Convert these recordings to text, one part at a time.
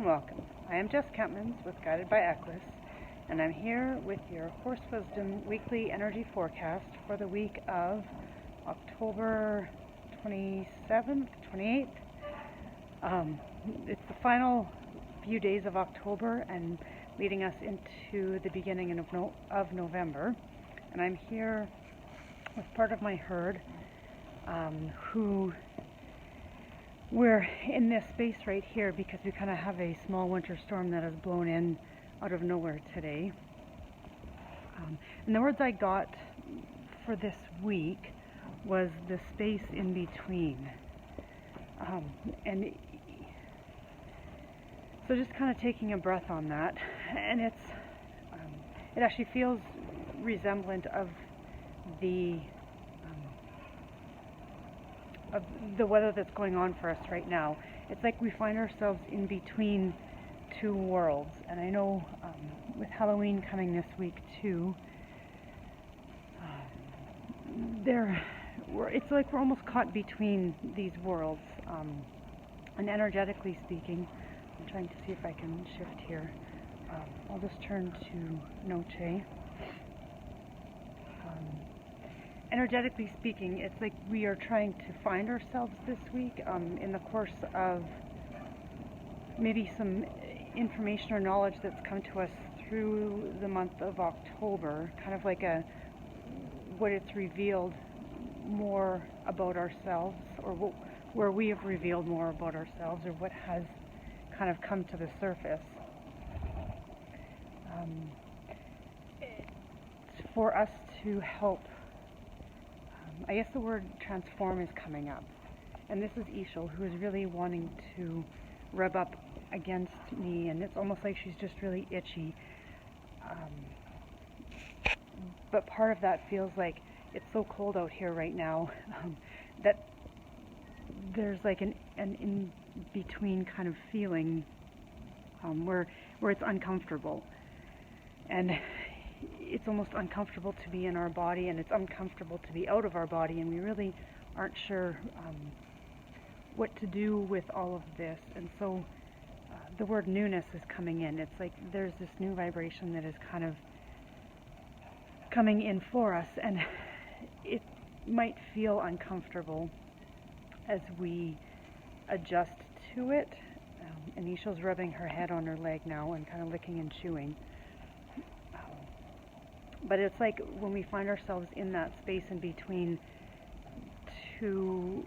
and welcome. I am Jess with Guided by Equus, and I'm here with your Horse Wisdom weekly energy forecast for the week of October 27th, 28th. It's the final few days of October and leading us into the beginning of November. And I'm here with part of my herd who we're in this space right here because we kind of have a small winter storm that has blown in out of nowhere today. And the words I got for this week was the space in between. And so just kind of taking a breath on that, and it actually feels resemblant of the weather that's going on for us right now. It's like we find ourselves in between two worlds, and I know with Halloween coming this week too, it's like we're almost caught between these worlds, and energetically speaking, I'm trying to see if I can shift here. I'll just turn to Noche. Energetically speaking, it's like we are trying to find ourselves this week in the course of maybe some information or knowledge that's come to us through the month of October, kind of like what it's revealed more about ourselves, or where we have revealed more about ourselves, or what has kind of come to the surface. For us to help, I guess the word transform is coming up, and this is Ishal, who is really wanting to rub up against me, and it's almost like she's just really itchy, but part of that feels like it's so cold out here right now that there's like an in-between kind of feeling where it's uncomfortable, and it's almost uncomfortable to be in our body, and it's uncomfortable to be out of our body, and we really aren't sure what to do with all of this. And so the word newness is coming in. It's like there's this new vibration that is kind of coming in for us, and it might feel uncomfortable as we adjust to it. Anisha's rubbing her head on her leg now and kind of licking and chewing. But it's like when we find ourselves in that space in between two,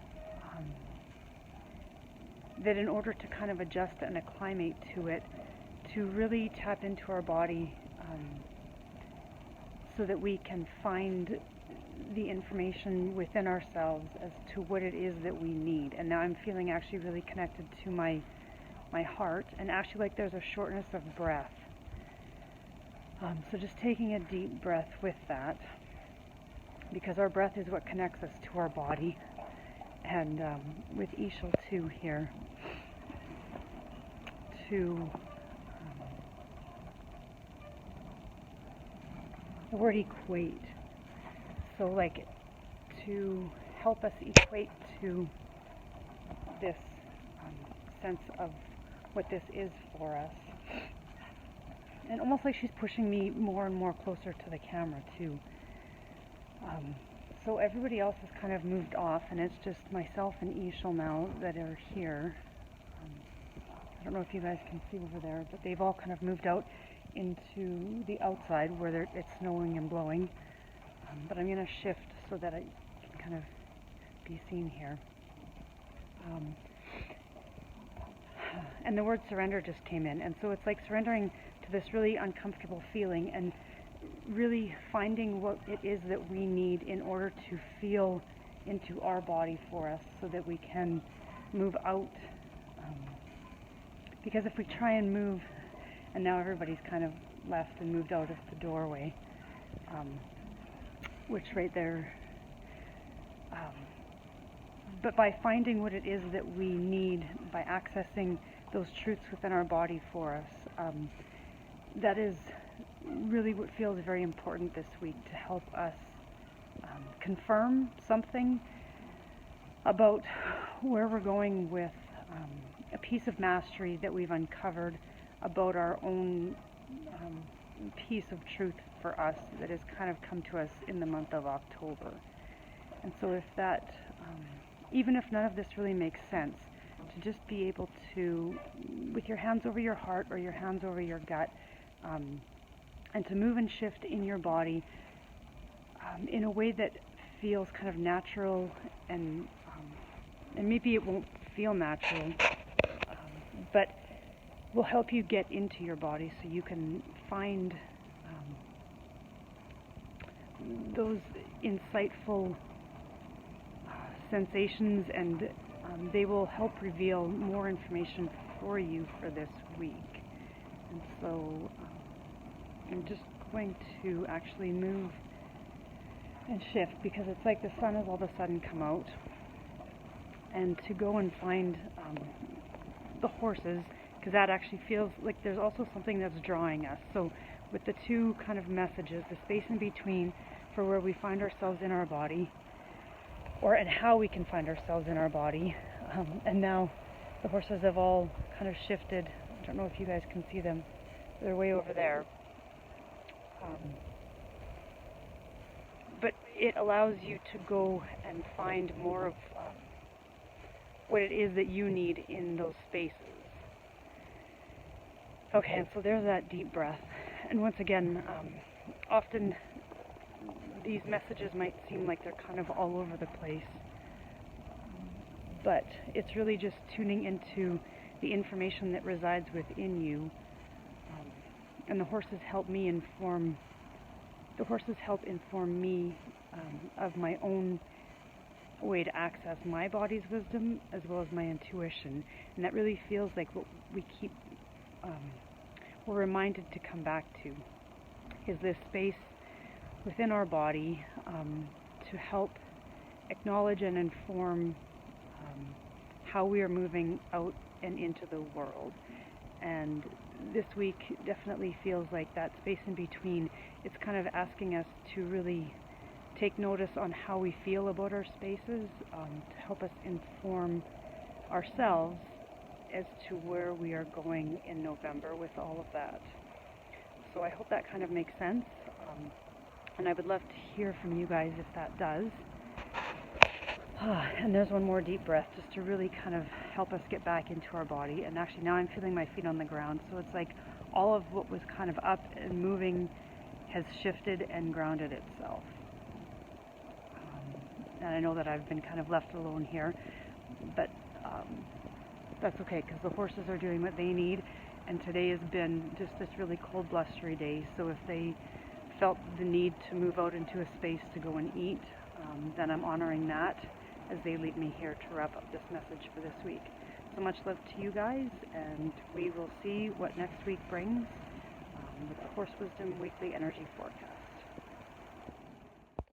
that in order to kind of adjust and acclimate to it, to really tap into our body so that we can find the information within ourselves as to what it is that we need. And now I'm feeling actually really connected to my heart, and actually like there's a shortness of breath. So just taking a deep breath with that, because our breath is what connects us to our body. And with Ishal too here, to the word equate. So like to help us equate to this sense of what this is for us. And almost like she's pushing me more and more closer to the camera too. So everybody else has kind of moved off, and it's just myself and Ishal now that are here. I don't know if you guys can see over there, but they've all kind of moved out into the outside where it's snowing and blowing. But I'm going to shift so that I can kind of be seen here. And the word surrender just came in, and so it's like surrendering to this really uncomfortable feeling and really finding what it is that we need in order to feel into our body for us, so that we can move out. Because if we try and move, and now everybody's kind of left and moved out of the doorway, which right there, but by finding what it is that we need, by accessing those truths within our body for us, that is really what feels very important this week, to help us confirm something about where we're going with a piece of mastery that we've uncovered about our own piece of truth for us that has kind of come to us in the month of October. And so if that, even if none of this really makes sense, to just be able to, with your hands over your heart or your hands over your gut, and to move and shift in your body in a way that feels kind of natural, and maybe it won't feel natural, but will help you get into your body so you can find those insightful sensations, and they will help reveal more information for you for this week. And so I'm just going to actually move and shift, because it's like the sun has all of a sudden come out, and to go and find the horses, because that actually feels like there's also something that's drawing us. So with the two kind of messages, the space in between for where we find ourselves in our body, and how we can find ourselves in our body, and now the horses have all kind of shifted. I don't know if you guys can see them. They're way over there. But it allows you to go and find more of what it is that you need in those spaces. Okay, and so there's that deep breath. And once again, often these messages might seem like they're kind of all over the place, but it's really just tuning into the information that resides within you. And the horses help inform me of my own way to access my body's wisdom as well as my intuition. And that really feels like what we keep, we're reminded to come back to, is this space within our body to help acknowledge and inform how we are moving out and into the world. And this week definitely feels like that space in between. It's kind of asking us to really take notice on how we feel about our spaces, to help us inform ourselves as to where we are going in November with all of that. So I hope that kind of makes sense, and I would love to hear from you guys if that does. And there's one more deep breath just to really kind of help us get back into our body. And actually now I'm feeling my feet on the ground, so it's like all of what was kind of up and moving has shifted and grounded itself. And I know that I've been kind of left alone here, but that's okay, because the horses are doing what they need, and today has been just this really cold, blustery day. So if they felt the need to move out into a space to go and eat, then I'm honoring that as they lead me here to wrap up this message for this week. So much love to you guys, and we will see what next week brings with the Horse Wisdom Weekly Energy Forecast.